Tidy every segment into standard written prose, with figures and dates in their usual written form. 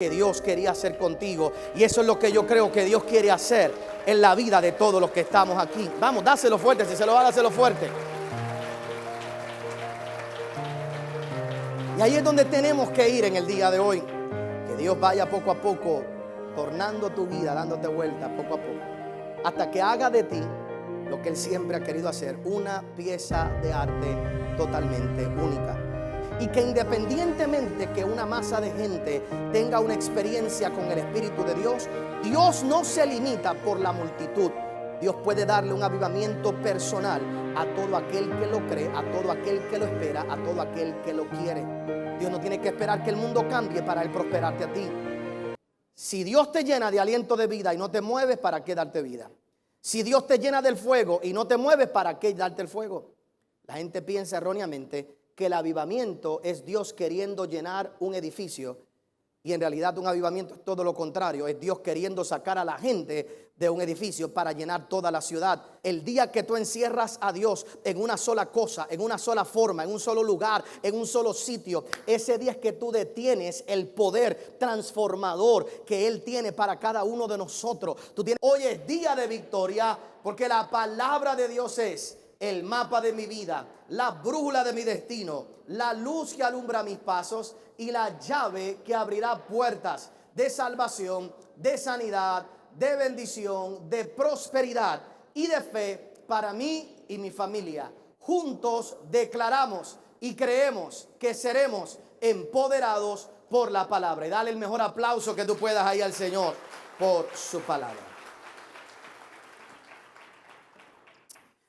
Que Dios quería hacer contigo, y eso es lo que yo creo que Dios quiere hacer en la vida de todos los que estamos aquí. Vamos, dáselo fuerte, si se lo va, dáselo fuerte. Y ahí es donde tenemos que ir en el día de hoy. Que Dios vaya poco a poco tornando tu vida, dándote vuelta poco a poco, hasta que haga de ti lo que Él siempre ha querido hacer, una pieza de arte totalmente única. Y que independientemente que una masa de gente tenga una experiencia con el Espíritu de Dios, Dios no se limita por la multitud. Dios puede darle un avivamiento personal a todo aquel que lo cree, a todo aquel que lo espera, a todo aquel que lo quiere. Dios no tiene que esperar que el mundo cambie para Él prosperarte a ti. Si Dios te llena de aliento de vida y no te mueves, ¿para qué darte vida? Si Dios te llena del fuego y no te mueves, ¿para qué darte el fuego? La gente piensa erróneamente que el avivamiento es Dios queriendo llenar un edificio, y en realidad un avivamiento es todo lo contrario, es Dios queriendo sacar a la gente de un edificio para llenar toda la ciudad. El día que tú encierras a Dios en una sola cosa, en una sola forma, en un solo lugar, en un solo sitio, ese día es que tú detienes el poder transformador que Él tiene para cada uno de nosotros. Hoy es día de victoria, porque la palabra de Dios es el mapa de mi vida, la brújula de mi destino, la luz que alumbra mis pasos y la llave que abrirá puertas de salvación, de sanidad, de bendición, de prosperidad y de fe para mí y mi familia. Juntos declaramos y creemos que seremos empoderados por la palabra. Y dale el mejor aplauso que tú puedas ahí al Señor por su palabra.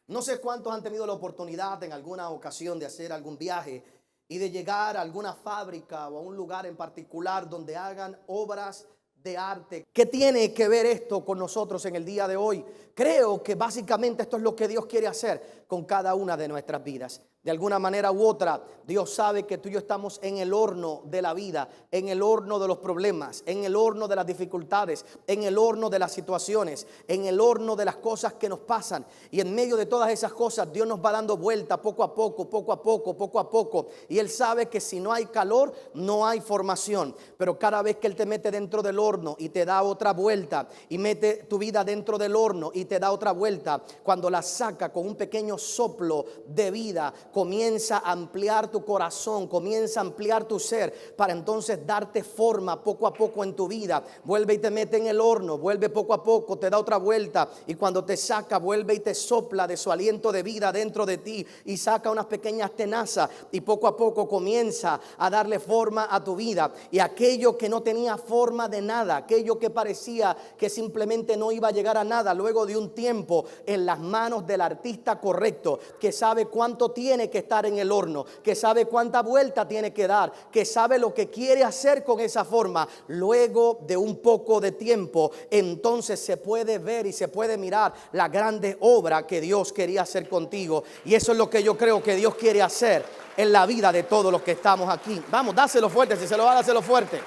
No sé cuántos han tenido la oportunidad en alguna ocasión de hacer algún viaje y de llegar a alguna fábrica o a un lugar en particular donde hagan obras de arte. ¿Qué tiene que ver esto con nosotros en el día de hoy? Creo que básicamente esto es lo que Dios quiere hacer con cada una de nuestras vidas. De alguna manera u otra, Dios sabe que tú y yo estamos en el horno de la vida, en el horno de los problemas, en el horno de las dificultades, en el horno de las situaciones, en el horno de las cosas que nos pasan. Y en medio de todas esas cosas, Dios nos va dando vuelta poco a poco, poco a poco, poco a poco. Y Él sabe que si no hay calor, no hay formación. Pero cada vez que Él te mete dentro del horno y te da otra vuelta, y mete tu vida dentro del horno y te da otra vuelta, cuando la saca con un pequeño soplo de vida, comienza a ampliar tu corazón, comienza a ampliar tu ser para entonces darte forma poco a poco en tu vida. Vuelve y te mete en el horno, vuelve poco a poco, te da otra vuelta, y cuando te saca, vuelve y te sopla de su aliento de vida dentro de ti y saca unas pequeñas tenazas y poco a poco comienza a darle forma a tu vida. Y aquello que no tenía forma de nada, aquello que parecía que simplemente no iba a llegar a nada, luego de un tiempo en las manos del artista correcto, que sabe cuánto tiene que estar en el horno, que sabe cuánta vuelta tiene que dar, que sabe lo que quiere hacer con esa forma, luego de un poco de tiempo, entonces se puede ver y se puede mirar la grande obra que Dios quería hacer contigo. Y eso es lo que yo creo que Dios quiere hacer en la vida de todos los que estamos aquí. Vamos, dáselo fuerte, si se lo va, dáselo fuerte.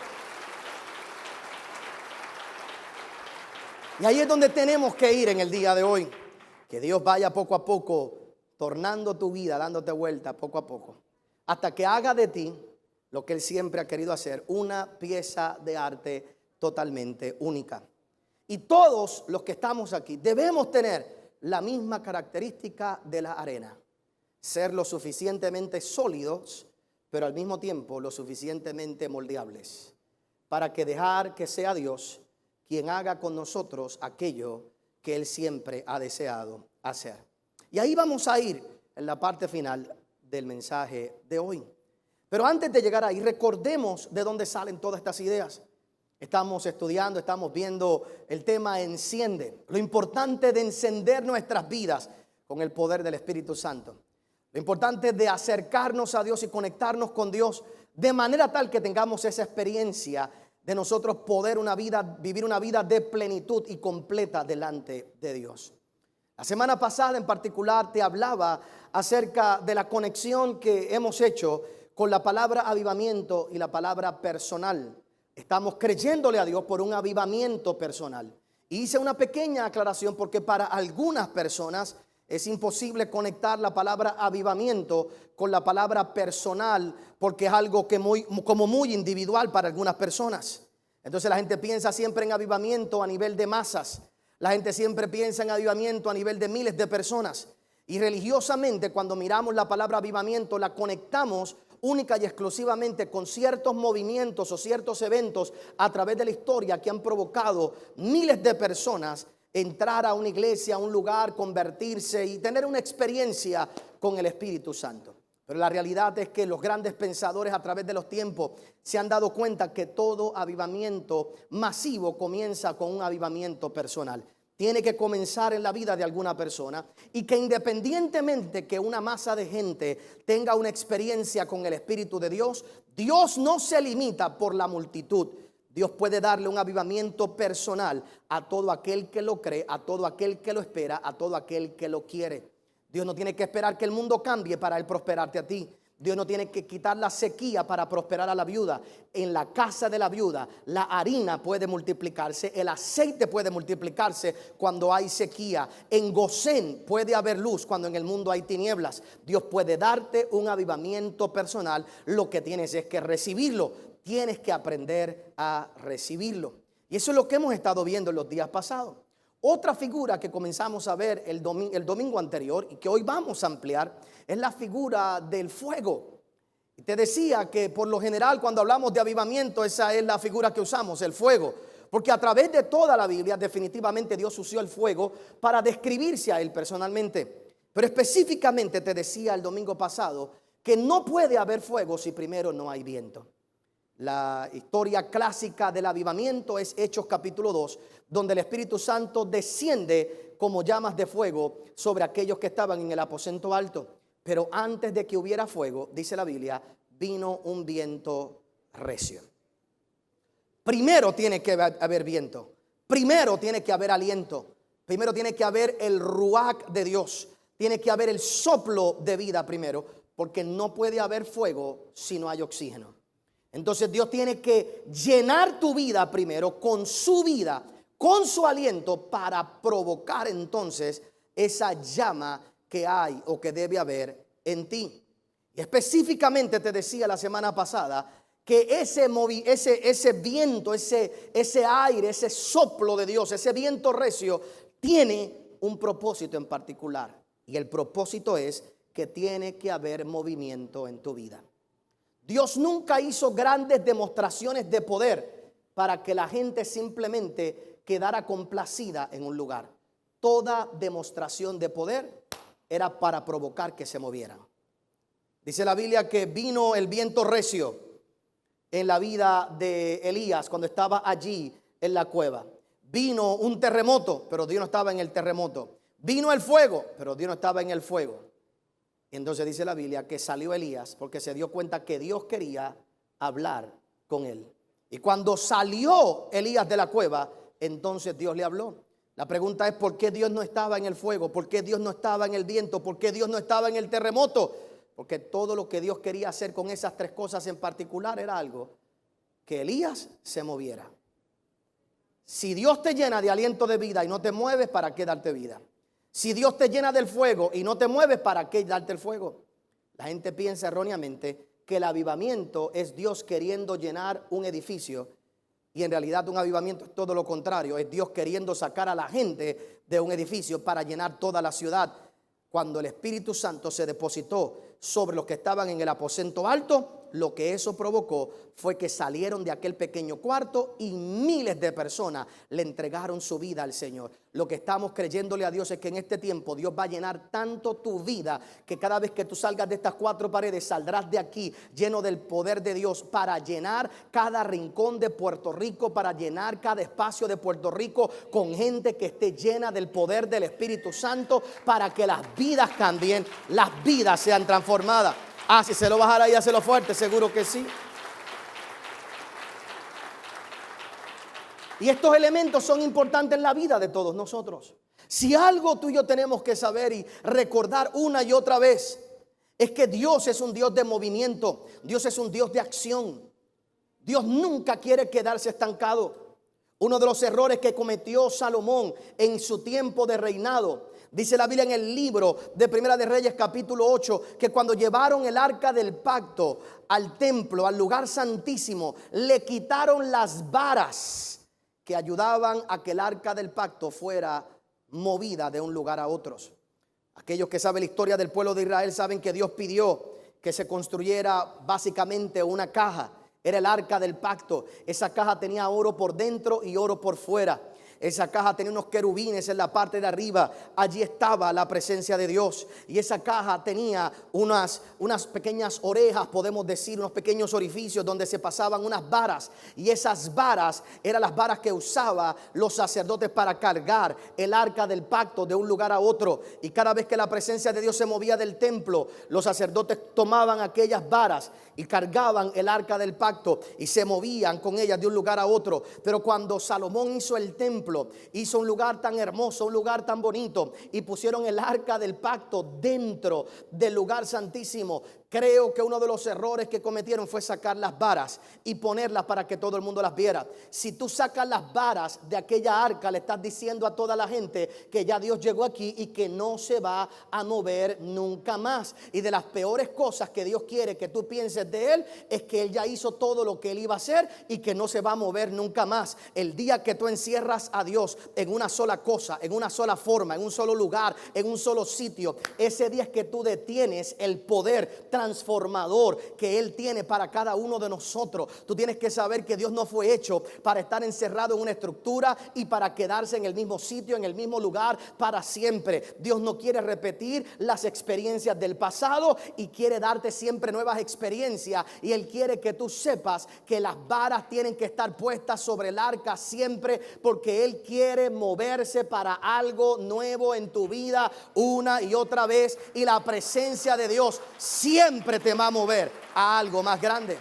Y ahí es donde tenemos que ir en el día de hoy. Que Dios vaya poco a poco tornando tu vida, dándote vuelta poco a poco, hasta que haga de ti lo que Él siempre ha querido hacer, una pieza de arte totalmente única. Y todos los que estamos aquí debemos tener la misma característica de la arena: ser lo suficientemente sólidos, pero al mismo tiempo lo suficientemente moldeables, para que dejar que sea Dios quien haga con nosotros aquello que Él siempre ha deseado hacer. Y ahí vamos a ir en la parte final del mensaje de hoy. Pero antes de llegar ahí, recordemos de dónde salen todas estas ideas. Estamos estudiando, estamos viendo el tema enciende. Lo importante de encender nuestras vidas con el poder del Espíritu Santo. Lo importante de acercarnos a Dios y conectarnos con Dios de manera tal que tengamos esa experiencia de nosotros poder vivir una vida de plenitud y completa delante de Dios. La semana pasada en particular te hablaba acerca de la conexión que hemos hecho con la palabra avivamiento y la palabra personal. Estamos creyéndole a Dios por un avivamiento personal. Y hice una pequeña aclaración porque para algunas personas es imposible conectar la palabra avivamiento con la palabra personal, porque es algo que muy individual para algunas personas. Entonces la gente piensa siempre en avivamiento a nivel de masas. La gente siempre piensa en avivamiento a nivel de miles de personas. Y religiosamente, cuando miramos la palabra avivamiento, la conectamos única y exclusivamente con ciertos movimientos o ciertos eventos a través de la historia que han provocado miles de personas entrar a una iglesia, a un lugar, convertirse y tener una experiencia con el Espíritu Santo. Pero la realidad es que los grandes pensadores a través de los tiempos se han dado cuenta que todo avivamiento masivo comienza con un avivamiento personal. Tiene que comenzar en la vida de alguna persona, y que independientemente que una masa de gente tenga una experiencia con el Espíritu de Dios, Dios no se limita por la multitud. Dios puede darle un avivamiento personal a todo aquel que lo cree, a todo aquel que lo espera, a todo aquel que lo quiere. Dios no tiene que esperar que el mundo cambie para él prosperarte a ti. Dios no tiene que quitar la sequía para prosperar a la viuda. En la casa de la viuda, la harina puede multiplicarse, el aceite puede multiplicarse cuando hay sequía. En Gosén puede haber luz cuando en el mundo hay tinieblas. Dios puede darte un avivamiento personal. Lo que tienes es que recibirlo. Tienes que aprender a recibirlo. Y eso es lo que hemos estado viendo en los días pasados. Otra figura que comenzamos a ver el domingo anterior y que hoy vamos a ampliar es la figura del fuego. Y te decía que por lo general cuando hablamos de avivamiento, esa es la figura que usamos, el fuego. Porque a través de toda la Biblia definitivamente Dios usó el fuego para describirse a él personalmente. Pero específicamente te decía el domingo pasado que no puede haber fuego si primero no hay viento. La historia clásica del avivamiento es Hechos capítulo 2, donde el Espíritu Santo desciende como llamas de fuego sobre aquellos que estaban en el aposento alto. Pero antes de que hubiera fuego, dice la Biblia, vino un viento recio. Primero tiene que haber viento, primero tiene que haber aliento, primero tiene que haber el ruach de Dios, tiene que haber el soplo de vida primero, porque no puede haber fuego si no hay oxígeno. Entonces Dios tiene que llenar tu vida primero con su vida, con su aliento, para provocar entonces esa llama que hay o que debe haber en ti. Y específicamente te decía la semana pasada que ese viento, ese aire, ese soplo de Dios, ese viento recio tiene un propósito en particular. Y el propósito es que tiene que haber movimiento en tu vida. Dios nunca hizo grandes demostraciones de poder para que la gente simplemente quedara complacida en un lugar. Toda demostración de poder era para provocar que se movieran. Dice la Biblia que vino el viento recio en la vida de Elías cuando estaba allí en la cueva. Vino un terremoto, pero Dios no estaba en el terremoto. Vino el fuego, pero Dios no estaba en el fuego. Y entonces dice la Biblia que salió Elías porque se dio cuenta que Dios quería hablar con él. Y cuando salió Elías de la cueva, entonces Dios le habló. La pregunta es: ¿por qué Dios no estaba en el fuego? ¿Por qué Dios no estaba en el viento? ¿Por qué Dios no estaba en el terremoto? Porque todo lo que Dios quería hacer con esas tres cosas en particular era algo: que Elías se moviera. Si Dios te llena de aliento de vida y no te mueves, ¿para qué darte vida? Si Dios te llena del fuego y no te mueves, ¿para qué darte el fuego? La gente piensa erróneamente que el avivamiento es Dios queriendo llenar un edificio, y en realidad un avivamiento es todo lo contrario. Es Dios queriendo sacar a la gente de un edificio para llenar toda la ciudad. Cuando el Espíritu Santo se depositó sobre los que estaban en el aposento alto, lo que eso provocó fue que salieron de aquel pequeño cuarto y miles de personas le entregaron su vida al Señor. Lo que estamos creyéndole a Dios es que en este tiempo Dios va a llenar tanto tu vida que cada vez que tú salgas de estas cuatro paredes, saldrás de aquí lleno del poder de Dios para llenar cada rincón de Puerto Rico, para llenar cada espacio de Puerto Rico con gente que esté llena del poder del Espíritu Santo, para que las vidas cambien, las vidas sean transformadas. Ah, si se lo bajara y hácelo fuerte, seguro que sí. Y estos elementos son importantes en la vida de todos nosotros. Si algo tú y yo tenemos que saber y recordar una y otra vez, es que Dios es un Dios de movimiento. Dios es un Dios de acción. Dios nunca quiere quedarse estancado. Uno de los errores que cometió Salomón en su tiempo de reinado. Dice la Biblia en el libro de Primera de Reyes capítulo 8 que cuando llevaron el arca del pacto al templo, al lugar santísimo, le quitaron las varas que ayudaban a que el arca del pacto fuera movida de un lugar a otros. Aquellos que saben la historia del pueblo de Israel saben que Dios pidió que se construyera básicamente una caja. Era el arca del pacto. Esa caja tenía oro por dentro y oro por fuera. Esa caja tenía unos querubines en la parte de arriba. Allí estaba la presencia de Dios. Y esa caja tenía unas pequeñas orejas, podemos decir, unos pequeños orificios donde se pasaban unas varas. Y esas varas eran las varas que usaban los sacerdotes para cargar el arca del pacto de un lugar a otro. Y cada vez que la presencia de Dios se movía del templo, los sacerdotes tomaban aquellas varas y cargaban el arca del pacto y se movían con ellas de un lugar a otro. Pero cuando Salomón hizo el templo, hizo un lugar tan hermoso, un lugar tan bonito, y pusieron el arca del pacto dentro del lugar santísimo. Creo que uno de los errores que cometieron fue sacar las varas y ponerlas para que todo el mundo las viera. Si tú sacas las varas de aquella arca, le estás diciendo a toda la gente que ya Dios llegó aquí y que no se va a mover nunca más. Y de las peores cosas que Dios quiere que tú pienses de Él es que Él ya hizo todo lo que Él iba a hacer y que no se va a mover nunca más. El día que tú encierras a Dios en una sola cosa, en una sola forma, en un solo lugar, en un solo sitio, ese día es que tú detienes el poder transformador que Él tiene para cada uno de nosotros. Tú tienes que saber que Dios no fue hecho para estar encerrado en una estructura y para quedarse en el mismo sitio, en el mismo lugar para siempre. Dios no quiere repetir las experiencias del pasado y quiere darte siempre nuevas experiencias. Y Él quiere que tú sepas que las varas tienen que estar puestas sobre el arca siempre, porque Él quiere moverse para algo nuevo en tu vida una y otra vez. Y la presencia de Dios siempre te va a mover a algo más grande.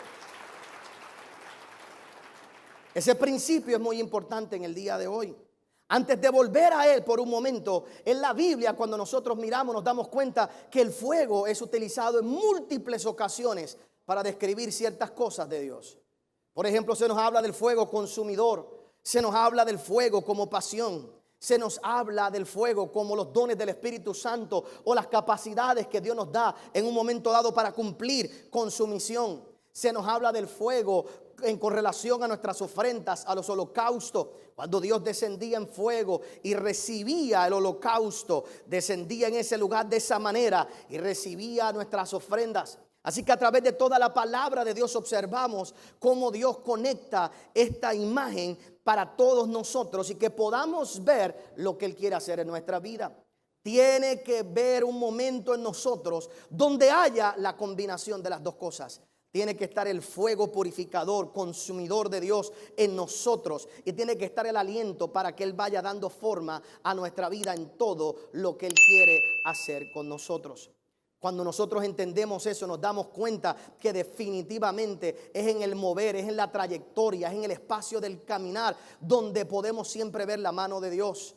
Ese principio es muy importante en el día de hoy. Antes de volver a Él por un momento, en la Biblia, cuando nosotros miramos, nos damos cuenta que el fuego es utilizado en múltiples ocasiones para describir ciertas cosas de Dios. Por ejemplo, se nos habla del fuego consumidor, se nos habla del fuego como pasión. Se nos habla del fuego como los dones del Espíritu Santo o las capacidades que Dios nos da en un momento dado para cumplir con su misión. Se nos habla del fuego con relación a nuestras ofrendas, a los holocaustos. Cuando Dios descendía en fuego y recibía el holocausto, descendía en ese lugar de esa manera y recibía nuestras ofrendas. Así que a través de toda la palabra de Dios observamos cómo Dios conecta esta imagen para todos nosotros y que podamos ver lo que Él quiere hacer en nuestra vida. Tiene que ver un momento en nosotros donde haya la combinación de las dos cosas. Tiene que estar el fuego purificador, consumidor de Dios en nosotros. Y tiene que estar el aliento para que Él vaya dando forma a nuestra vida en todo lo que Él quiere hacer con nosotros. Cuando nosotros entendemos eso, nos damos cuenta que definitivamente es en el mover, es en la trayectoria, es en el espacio del caminar donde podemos siempre ver la mano de Dios.